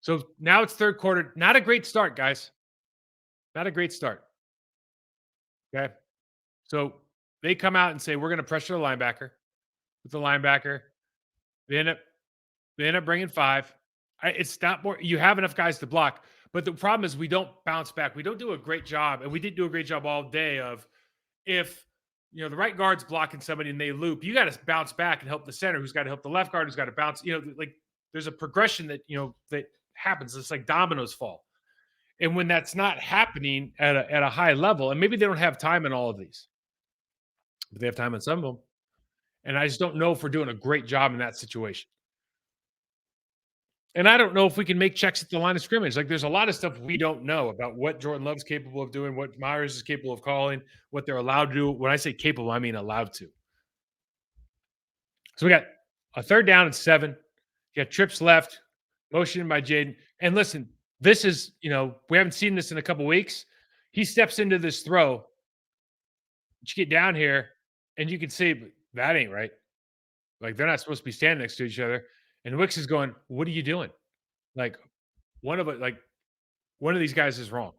So now it's third quarter. Not a great start, guys. Not a great start. Okay. So they come out and say, we're going to pressure the linebacker with the linebacker. They end up They end up bringing 5. It's not more you have enough guys to block, but the problem is we don't bounce back. We don't do a great job, and we didn't do a great job all day of if, the right guard's blocking somebody and they loop, you gotta bounce back and help the center who's gotta help the left guard, who's gotta bounce, like, there's a progression that, that happens. It's like dominoes fall. And when that's not happening at a high level, and maybe they don't have time in all of these, but they have time in some of them, and I just don't know if we're doing a great job in that situation. And I don't know if we can make checks at the line of scrimmage. Like, there's a lot of stuff we don't know about what Jordan Love's capable of doing, what Myers is capable of calling, what they're allowed to do. When I say capable, I mean allowed to. So we got a third down and 7. You got trips left, motion by Jaden. And listen, this is, we haven't seen this in a couple weeks. He steps into this throw. You get down here, and you can see that ain't right. Like, they're not supposed to be standing next to each other. And Wicks is going, "What are you doing?" Like, one of it, like, one of these guys is wrong,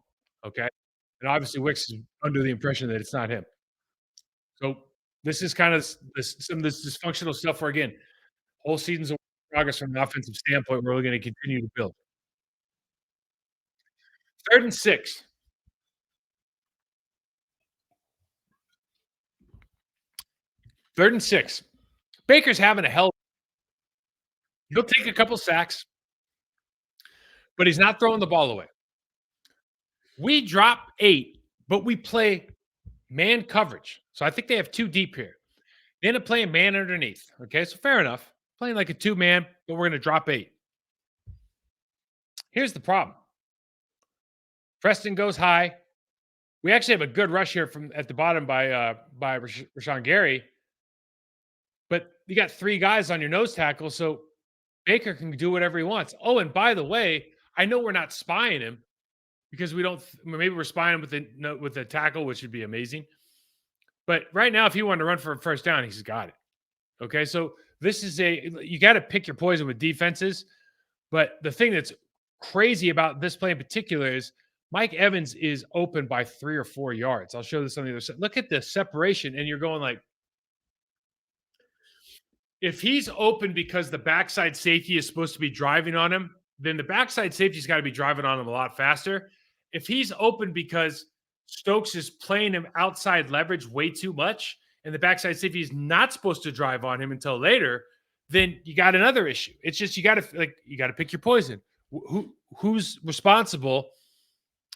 okay? And obviously Wicks is under the impression that it's not him. So this is kind of some of this dysfunctional stuff where, again, whole season's a work in progress from an offensive standpoint. We're really going to continue to build. 3rd and 6. 3rd and 6. Baker's having a hell. He'll take a couple sacks, but he's not throwing the ball away. We drop 8, but we play man coverage. So I think they have 2 deep here. They end up playing man underneath. Okay, so fair enough. Playing like a 2-man, but we're going to drop 8. Here's the problem. Preston goes high. We actually have a good rush here from at the bottom by Rashawn Gary, but you got 3 guys on your nose tackle, so Baker can do whatever he wants. Oh, and by the way, I know we're not spying him because we don't. Maybe we're spying him with the tackle, which would be amazing. But right now, if he wanted to run for a first down, he's got it. Okay, so this is you got to pick your poison with defenses. But the thing that's crazy about this play in particular is Mike Evans is open by 3 or 4 yards. I'll show this on the other side. Look at the separation, and you're going like, if he's open because the backside safety is supposed to be driving on him, then the backside safety's got to be driving on him a lot faster. If he's open because Stokes is playing him outside leverage way too much, and the backside safety is not supposed to drive on him until later, then you got another issue. It's just you got to pick your poison. Who's responsible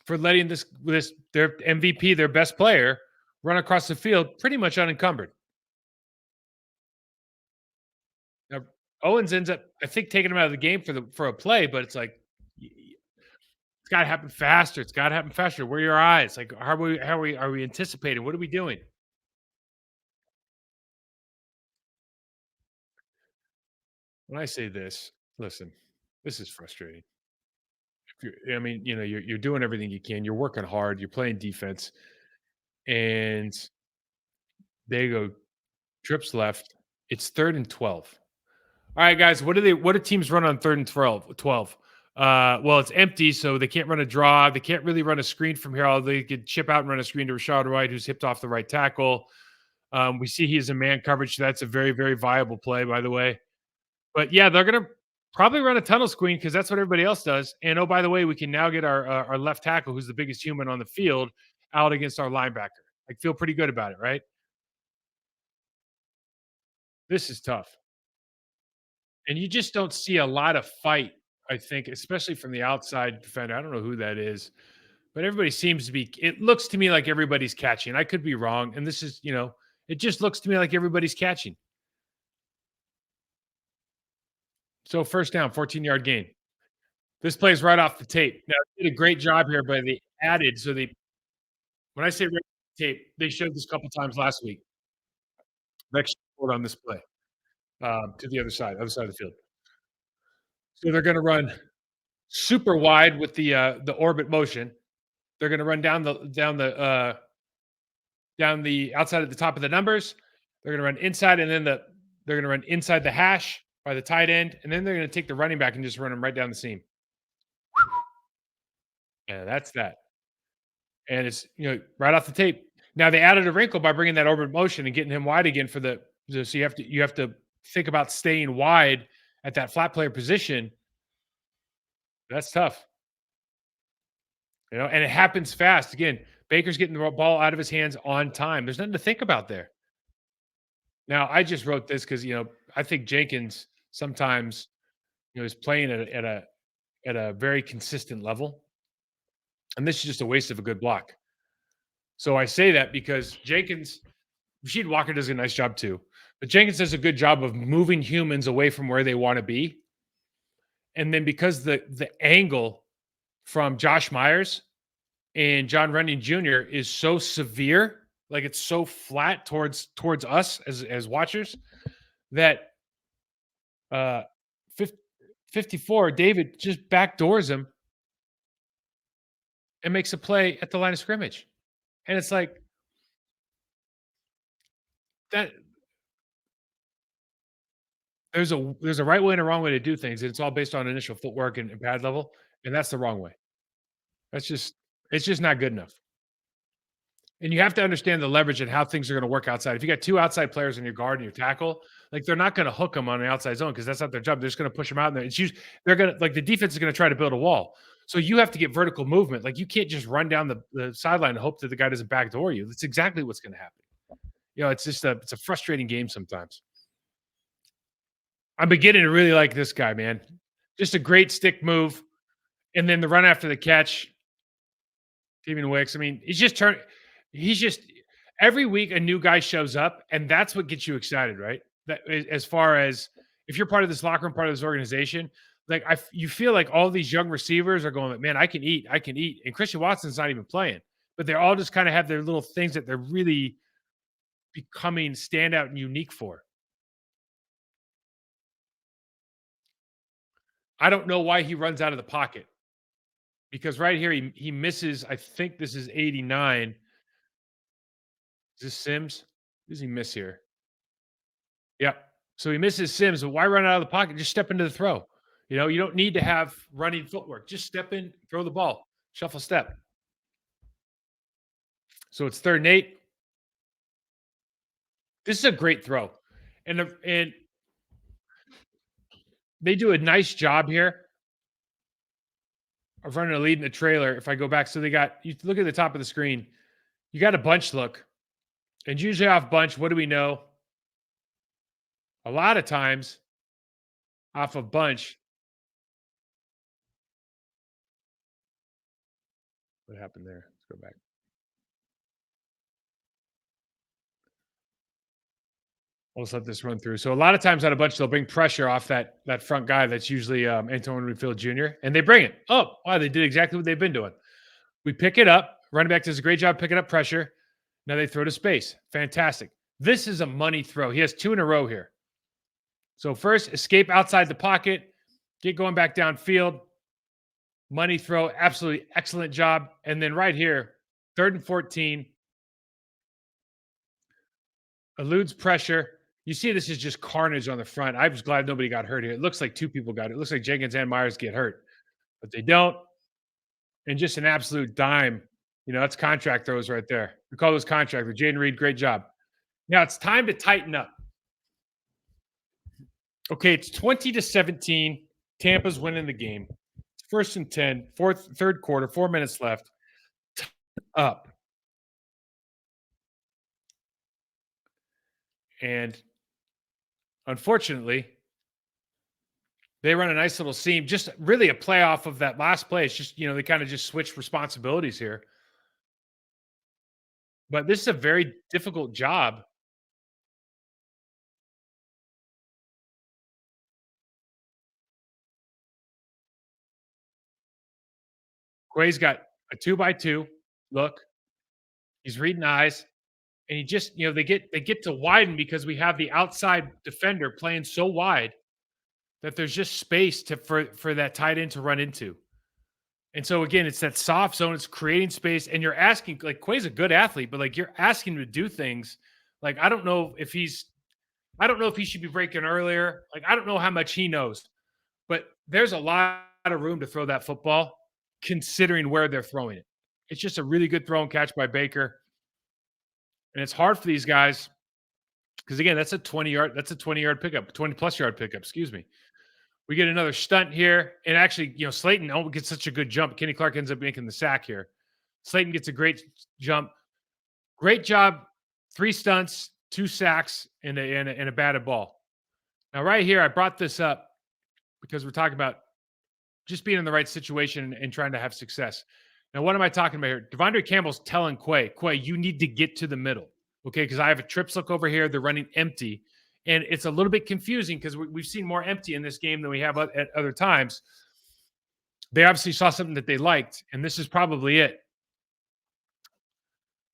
for letting this their MVP, their best player, run across the field pretty much unencumbered? Now, Owens ends up, I think, taking him out of the game for a play, but it's like it's got to happen faster. It's got to happen faster. Where are your eyes? Like, are we anticipating? What are we doing? When I say this, listen, this is frustrating. I mean, you're doing everything you can. You're working hard. You're playing defense, and they go trips left. It's 3rd and 12. All right, guys. What do teams run on 3rd and 12? Well, it's empty, so they can't run a draw. They can't really run a screen from here. Although they could chip out and run a screen to Rashad White, who's hipped off the right tackle. We see he's in man coverage. So that's a very, very viable play, by the way. But yeah, they're gonna probably run a tunnel screen because that's what everybody else does. And oh, by the way, we can now get our left tackle, who's the biggest human on the field, out against our linebacker. I feel pretty good about it, right? This is tough. And you just don't see a lot of fight, I think, especially from the outside defender. I don't know who that is, but everybody seems to be. It looks to me like everybody's catching. I could be wrong. And this is, it just looks to me like everybody's catching. So first down, 14-yard gain. This plays right off the tape. Now, they did a great job here, but they added. So when I say right off the tape, they showed this a couple times last week. Next on this play to the other side of the field. So they're going to run super wide with the orbit motion. They're going to run down the outside at the top of the numbers. They're going to run inside, and then they're going to run inside the hash by the tight end, and then they're going to take the running back and just run them right down the seam. Yeah, that's that. And it's, right off the tape. Now they added a wrinkle by bringing that over motion and getting him wide again for so you have to think about staying wide at that flat player position. That's tough, and it happens fast. Again, Baker's getting the ball out of his hands on time. There's nothing to think about there. Now, I just wrote this because I think Jenkins sometimes is playing at a very consistent level, and this is just a waste of a good block. So I say that because Jenkins, Rasheed Walker does a nice job too, but Jenkins does a good job of moving humans away from where they want to be, and then because the angle from Josh Myers and John Runyon Jr. is so severe, like it's so flat towards us as watchers that uh 54 David just backdoors him and makes a play at the line of scrimmage. And it's like that there's a right way and a wrong way to do things. It's all based on initial footwork and pad level, and that's the wrong way. That's just it's just not good enough. And you have to understand the leverage and how things are going to work outside. If you got two outside players in your guard and your tackle, like they're not going to hook them on the outside zone because that's not their job. They're just going to push them out there. They're going to like the defense is going to try to build a wall. So you have to get vertical movement. Like you can't just run down the sideline and hope that the guy doesn't backdoor you. That's exactly what's going to happen. It's a frustrating game sometimes. I'm beginning to really like this guy, man. Just a great stick move, and then the run after the catch. Steven Wicks. I mean, he's just every week a new guy shows up, and that's what gets you excited, right? As far as if you're part of this locker room, part of this organization, like you feel like all these young receivers are going, like, man, I can eat, and Christian Watson's not even playing, but they all just kind of have their little things that they're really becoming standout and unique for. I don't know why he runs out of the pocket because right here he misses. I think this is 89. Is this Sims? Who does he miss here? Yep. So he misses Sims, but why run out of the pocket? Just step into the throw. You don't need to have running footwork. Just step in, throw the ball, shuffle step. So it's 3rd and 8. This is a great throw, and they do a nice job here of running a lead in the trailer. If I go back, so you look at the top of the screen, you got a bunch look, and usually off bunch, what do we know? A lot of times off of bunch, what happened there? Let's go back. We'll just let this run through. So a lot of times out of bunch, they'll bring pressure off that front guy. That's usually Antoine Winfield Jr. And they bring it. Oh, wow! They did exactly what they've been doing. We pick it up. Running back does a great job picking up pressure. Now they throw to space. Fantastic. This is a money throw. He has 2 in a row here. So first, escape outside the pocket, get going back downfield. Money throw, absolutely excellent job. And then right here, 3rd and 14, eludes pressure. You see, this is just carnage on the front. I was glad nobody got hurt here. It looks like 2 people got it. It looks like Jenkins and Myers get hurt, but they don't. And just an absolute dime. That's contract throws right there. We call those contract. Jaden Reed, great job. Now it's time to tighten up. Okay, it's 20-17. Tampa's winning the game. It's 1st and 10, 3rd quarter, 4 minutes left. Up. And unfortunately, they run a nice little seam, just really a play off of that last play. It's just, they kind of just switched responsibilities here. But this is a very difficult job. Quay's got a 2-by-2 look. He's reading eyes. And he just, they get to widen because we have the outside defender playing so wide that there's just space for that tight end to run into. And so again, it's that soft zone. It's creating space, and you're asking, like, Quay's a good athlete, but like you're asking him to do things. Like I don't know if he should be breaking earlier. Like I don't know how much he knows, but there's a lot of room to throw that football. considering where they're throwing it. It's just a really good throw and catch by Baker, and it's hard for these guys because again, that's a 20-yard pickup, 20 plus yard pickup. Excuse me. We get another stunt here, and actually, Slayton gets such a good jump. Kenny Clark ends up making the sack here. Slayton gets a great jump. Great job. 3 stunts, 2 sacks, and a batted ball. Now, right here, I brought this up because we're talking about just being in the right situation and trying to have success. Now, what am I talking about here? Devondre Campbell's telling Quay, you need to get to the middle, okay? Because I have a trips look over here. They're running empty, and it's a little bit confusing because we've seen more empty in this game than we have at other times. They obviously saw something that they liked, and this is probably it.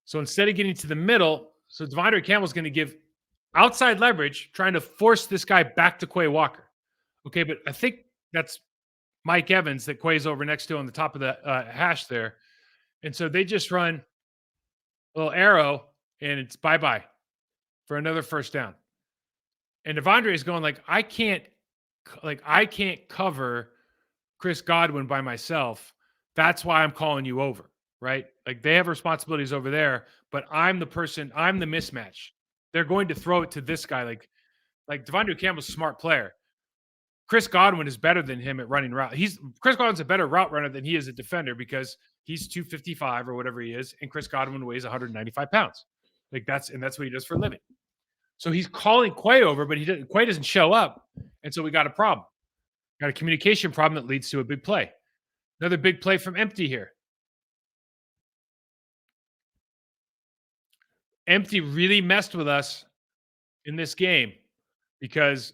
So instead of getting to the middle, so Devondre Campbell's going to give outside leverage, trying to force this guy back to Quay Walker. Okay, but I think that's Mike Evans that Quay's over next to on the top of the hash there. And so they just run a little arrow, and it's bye-bye for another first down. And Devondre is going I can't cover Chris Godwin by myself. That's why I'm calling you over, right? Like they have responsibilities over there, but I'm the mismatch. They're going to throw it to this guy. Like Devondre Campbell's a smart player. Chris Godwin is better than him at running route. Chris Godwin's a better route runner than he is a defender because he's 255 or whatever he is, and Chris Godwin weighs 195 pounds. That's what he does for a living. So he's calling Quay over, but Quay doesn't show up, and so we got a problem. Got a communication problem that leads to a big play. Another big play from Empty here. Empty really messed with us in this game because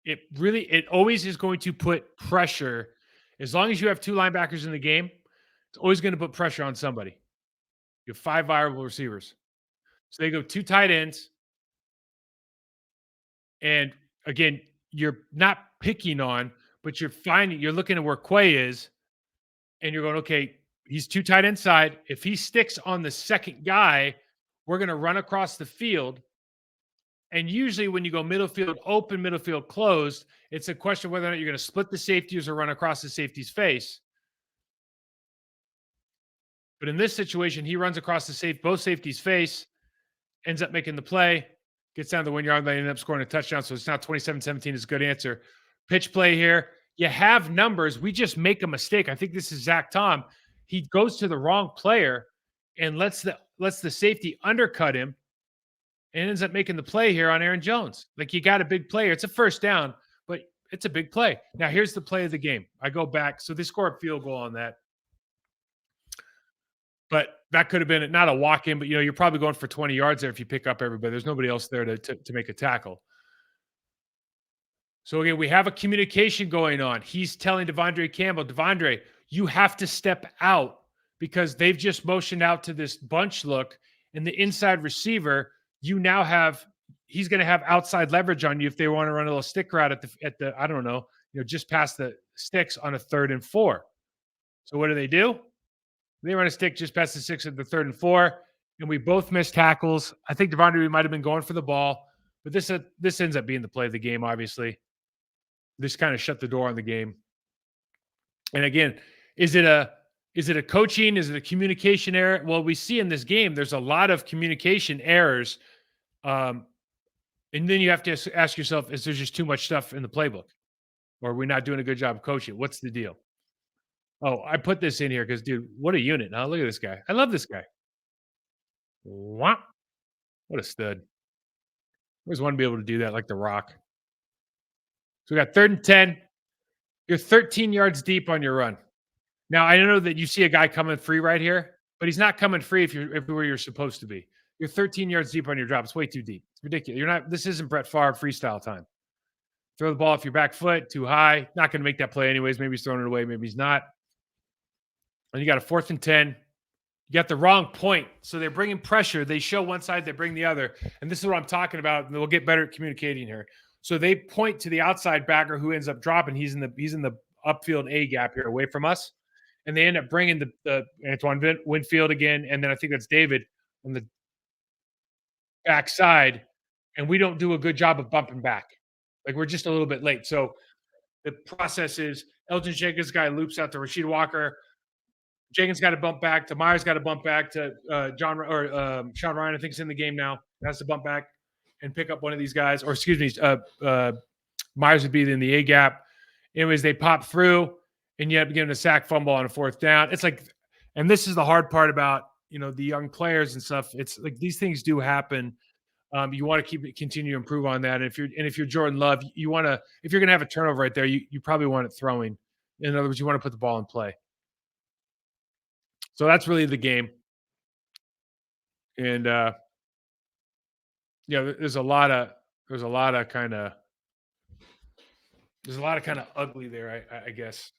it always is going to put pressure. As long as you have 2 linebackers in the game, it's always going to put pressure on somebody. You have 5 viable receivers. So they go 2 tight ends. And again, you're not picking on, but you're looking at where Quay is, and you're going, okay, he's 2 tight end side. If he sticks on the second guy, we're going to run across the field. And usually when you go middle field open, middle field closed, it's a question of whether or not you're going to split the safeties or run across the safety's face. But in this situation, he runs across both safeties' face, ends up making the play, gets down the 1 yard line, ends up scoring a touchdown. So it's now 27-17 is a good answer. Pitch play here. You have numbers. We just make a mistake. I think this is Zach Tom. He goes to the wrong player and lets the safety undercut him and ends up making the play here on Aaron Jones. You got a big player. It's a first down, but it's a big play. Now, here's the play of the game. I go back. So they score a field goal on that. But that could have been not a walk-in, but you're probably going for 20 yards there if you pick up everybody. There's nobody else there to make a tackle. So again, we have a communication going on. He's telling Devondre Campbell, Devondre, you have to step out because they've just motioned out to this bunch look, and the inside receiver, he's going to have outside leverage on you if they want to run a little stick route at the I don't know, just past the sticks on a 3rd and 4. So what do? They run a stick just past the 6 at the 3rd and 4, and we both missed tackles. I think Devondre might have been going for the ball, but this ends up being the play of the game, obviously. This kind of shut the door on the game. And again, is it a coaching? Is it a communication error? Well, we see in this game, there's a lot of communication errors. And then you have to ask yourself, is there just too much stuff in the playbook? Or are we not doing a good job of coaching? What's the deal? Oh, I put this in here because, dude, what a unit. Now look at this guy. I love this guy. What a stud. I always want to be able to do that like The Rock. So we got 3rd and 10. You're 13 yards deep on your run. Now, I know that you see a guy coming free right here, but he's not coming free if you're everywhere you're supposed to be. You're 13 yards deep on your drop. It's way too deep. It's ridiculous. This isn't Brett Favre freestyle time. Throw the ball off your back foot, too high. Not going to make that play anyways. Maybe he's throwing it away. Maybe he's not. And you got a 4th and 10. You got the wrong point. So they're bringing pressure. They show one side, they bring the other. And this is what I'm talking about. And we'll get better at communicating here. So they point to the outside backer who ends up dropping. He's in the upfield A gap here away from us. And they end up bringing the Antoine Winfield again. And then I think that's David on the backside. And we don't do a good job of bumping back. We're just a little bit late. So The process is Elgin Jenkins guy loops out to Rasheed Walker. Jenkins got to bump back to Myers, got to bump back to John or Sean Ryan. I think is in the game now. Has to bump back and pick up one of these guys, or excuse me, Myers would be in the A gap. Anyways, they pop through, and you have to get a sack fumble on a fourth down. It's like, and this is the hard part about the young players and stuff. It's like these things do happen. You want to continue to improve on that. And if you're Jordan Love, you want to, if you're going to have a turnover right there, you probably want it throwing. In other words, you want to put the ball in play. So that's really the game. And there's a lot of kind of ugly there, I guess.